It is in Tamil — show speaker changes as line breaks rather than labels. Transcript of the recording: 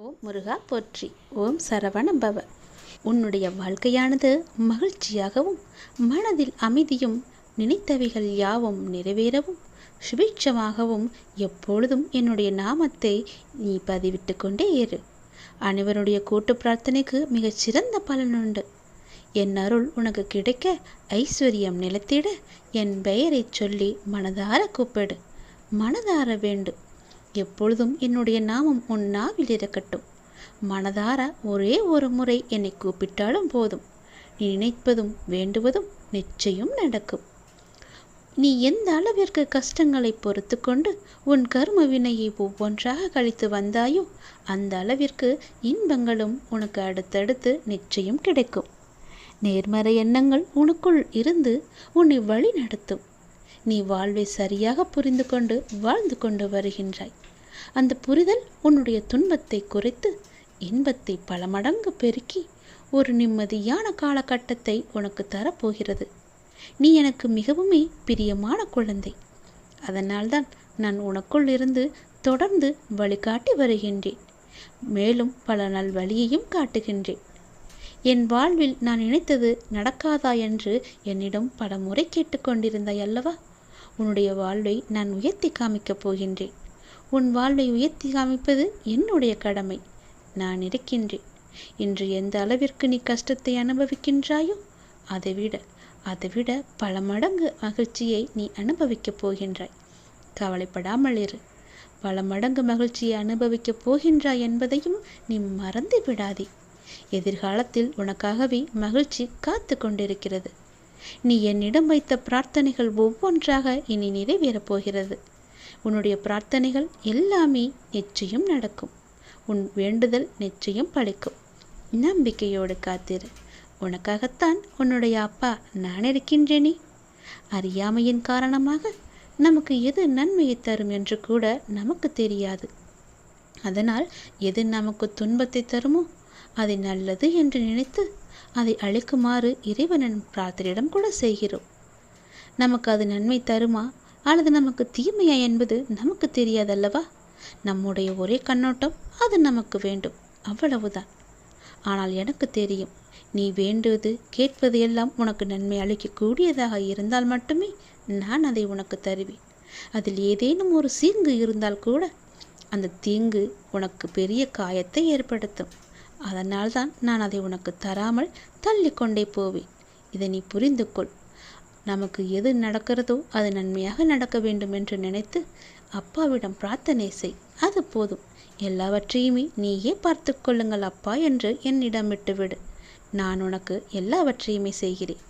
ஓம் முருகா போற்றி. ஓம் சரவண பவ. உன்னுடைய வாழ்க்கையானது மகிழ்ச்சியாகவும் மனதில் அமைதியும் நினைத்தவைகள் யாவும் நிறைவேறவும் சுபிட்சமாகவும் எப்பொழுதும் என்னுடைய நாமத்தை நீ பதிவிட்டு கொண்டே இரு. அனைவருடைய கூட்டு பிரார்த்தனைக்கு மிகச் சிறந்த பலனுண்டு. என் அருள் உனக்கு கிடைக்க ஐஸ்வர்யம் நிலைத்திட என் பெயரை சொல்லி மனதார கூப்பிடு, மனதார வேண்டு. எப்பொழுதும் என்னுடைய நாமம் உன் நாவில் இருக்கட்டும். மனதார ஒரே ஒரு முறை என்னை கூப்பிட்டாலும் போதும். நீ நினைப்பதும் வேண்டுவதும் நிச்சயம் நடக்கும். நீ எந்த அளவிற்கு கஷ்டங்களை பொறுத்து கொண்டு உன் கர்ம வினையை ஒவ்வொன்றாக கழித்து வந்தாயோ அந்த அளவிற்கு இன்பங்களும் உனக்கு அடுத்தடுத்து நிச்சயம் கிடைக்கும். நேர்மறை எண்ணங்கள் உனக்குள் இருந்து உன்னை வழி நடத்தும். நீ வாழ்வை சரியாக புரிந்து கொண்டு வாழ்ந்து கொண்டு வருகின்றாய். அந்த புரிதல் உன்னுடைய துன்பத்தை குறைத்து இன்பத்தை பல மடங்கு பெருக்கி ஒரு நிம்மதியான காலகட்டத்தை உனக்கு தரப்போகிறது. நீ எனக்கு மிகவுமே பிரியமான குழந்தை. அதனால்தான் நான் உனக்குள் இருந்து தொடர்ந்து வழிகாட்டி வருகின்றேன். மேலும் பல நாள் வழியையும் காட்டுகின்றேன். என் வாழ்வில் நான் நினைத்தது நடக்காதா என்று என்னிடம் பல முறை கேட்டுக்கொண்டிருந்தாய் அல்லவா? உன்னுடைய வாழ்வை நான் உயர்த்தி காமிக்கப் போகின்றேன். உன் வாழ்வை உயர்த்தி காமிப்பது என்னுடைய கடமை. நான் இருக்கின்றேன். இன்று எந்த அளவிற்கு நீ கஷ்டத்தை அனுபவிக்கின்றாயோ அதைவிட பல மடங்கு மகிழ்ச்சியை நீ அனுபவிக்கப் போகின்றாய். கவலைப்படாமல் இரு. பல மடங்கு மகிழ்ச்சியை அனுபவிக்கப் போகின்றாய் என்பதையும் நீ மறந்து விடாதே. எதிர்காலத்தில் உனக்காகவே மகிழ்ச்சி காத்து கொண்டிருக்கிறது. நீ என்னிடம் வைத்த பிரார்த்தனைகள் ஒவ்வொன்றாக இனி நிறைவேறப் போகிறது. உன்னுடைய பிரார்த்தனைகள் எல்லாமே நிச்சயம் நடக்கும். உன் வேண்டுதல் நிச்சயம் பலிக்கும். நம்பிக்கையோடு காத்திரு. உனக்காகத்தான் உன்னுடைய அப்பா நான் இருக்கின்றேனே. அறியாமையின் காரணமாக நமக்கு எது நன்மையை தரும் என்று கூட நமக்கு தெரியாது. அதனால் எது நமக்கு துன்பத்தை தருமோ அதை நல்லது என்று நினைத்து அதை அழிக்குமாறு இறைவனின் பிரார்த்தனையிடம் கூட செய்கிறோம். நமக்கு அது நன்மை தருமா அல்லது நமக்கு தீமையா என்பது நமக்கு தெரியாதல்லவா? நம்முடைய ஒரே கண்ணோட்டம் அது நமக்கு வேண்டும், அவ்வளவுதான். ஆனால் எனக்கு தெரியும், நீ வேண்டுவது கேட்பது எல்லாம் உனக்கு நன்மை அளிக்கக்கூடியதாக இருந்தால் மட்டுமே நான் அதை உனக்கு தருவேன். அதில் ஏதேனும் ஒரு தீங்கு இருந்தால் கூட அந்த தீங்கு உனக்கு பெரிய காயத்தை ஏற்படுத்தும். அதனால்தான் நான் அதை உனக்கு தராமல் தள்ளிக்கொண்டே போவேன். இதை நீ புரிந்து கொள். நமக்கு எது நடக்கிறதோ அது நன்மையாக நடக்க வேண்டும் என்று நினைத்து அப்பாவிடம் பிரார்த்தனை செய். அது போதும். எல்லாவற்றையுமே நீயே பார்த்து கொள்ளுங்கள் அப்பா என்று என்னிடம் விட்டுவிடு. நான் உனக்கு எல்லாவற்றையுமே செய்கிறேன்.